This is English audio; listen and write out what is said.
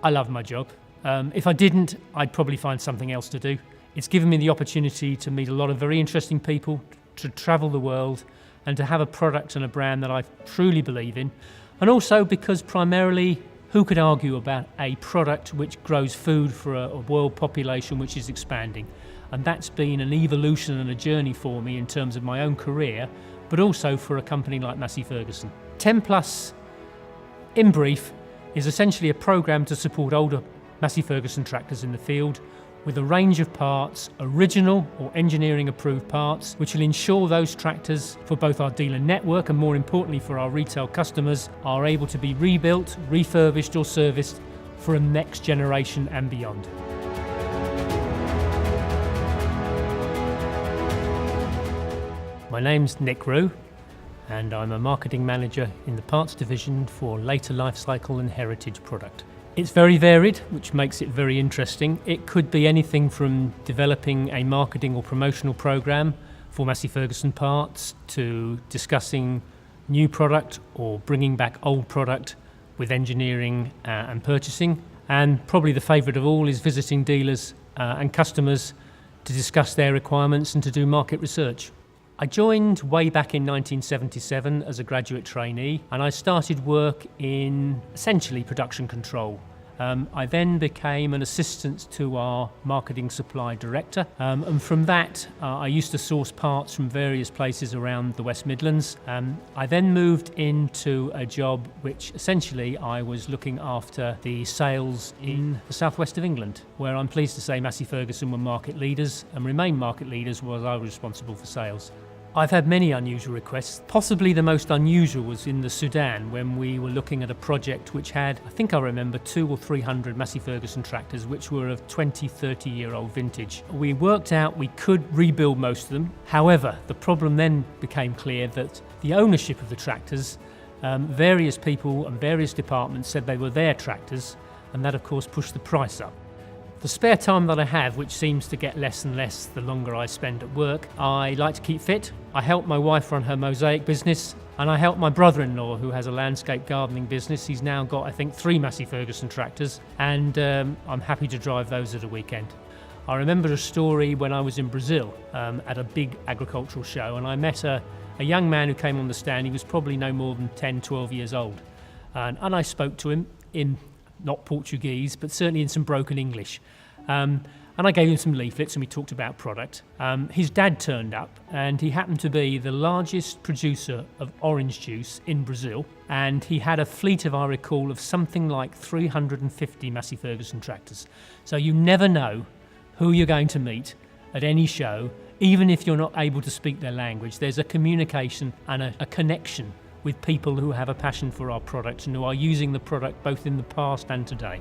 I love my job. If I didn't, I'd probably find something else to do. It's given me the opportunity to meet a lot of very interesting people, to travel the world, and to have a product and a brand that I truly believe in. And also because primarily, who could argue about a product which grows food for a world population which is expanding? And that's been an evolution and a journey for me in terms of my own career, but also for a company like Massey Ferguson. 10 Plus, in brief, is essentially a program to support older Massey Ferguson tractors in the field with a range of parts, original or engineering approved parts, which will ensure those tractors for both our dealer network and more importantly for our retail customers are able to be rebuilt, refurbished or serviced for a next generation and beyond. My name's Nick Rue and I'm a marketing manager in the parts division for later life cycle and heritage product. It's very varied, which makes it very interesting. It could be anything from developing a marketing or promotional program for Massey Ferguson parts to discussing new product or bringing back old product with engineering and purchasing. And probably the favourite of all is visiting dealers and customers to discuss their requirements and to do market research. I joined way back in 1977 as a graduate trainee and I started work in essentially production control. I then became an assistant to our marketing supply director and from that I used to source parts from various places around the West Midlands. I then moved into a job which essentially I was looking after the sales in the southwest of England, where I'm pleased to say Massey Ferguson were market leaders and remain market leaders while I was responsible for sales. I've had many unusual requests. Possibly the most unusual was in the Sudan when we were looking at a project which had, I think I remember, 200 or 300 Massey Ferguson tractors which were of 20, 30-year-old vintage. We worked out we could rebuild most of them. However, the problem then became clear that the ownership of the tractors, various people and various departments said they were their tractors, and that of course pushed the price up. The spare time that I have, which seems to get less and less the longer I spend at work, I like to keep fit. I help my wife run her mosaic business and I help my brother-in-law who has a landscape gardening business. He's now got, I think, 3 Massey Ferguson tractors and I'm happy to drive those at a weekend. I remember a story when I was in Brazil at a big agricultural show and I met a young man who came on the stand. He was probably no more than 10, 12 years old and I spoke to him in not Portuguese, but certainly in some broken English. And I gave him some leaflets and we talked about product. His dad turned up and he happened to be the largest producer of orange juice in Brazil. And he had a fleet, if I recall, of something like 350 Massey Ferguson tractors. So you never know who you're going to meet at any show, even if you're not able to speak their language. There's a communication and a connection with people who have a passion for our product and who are using the product both in the past and today.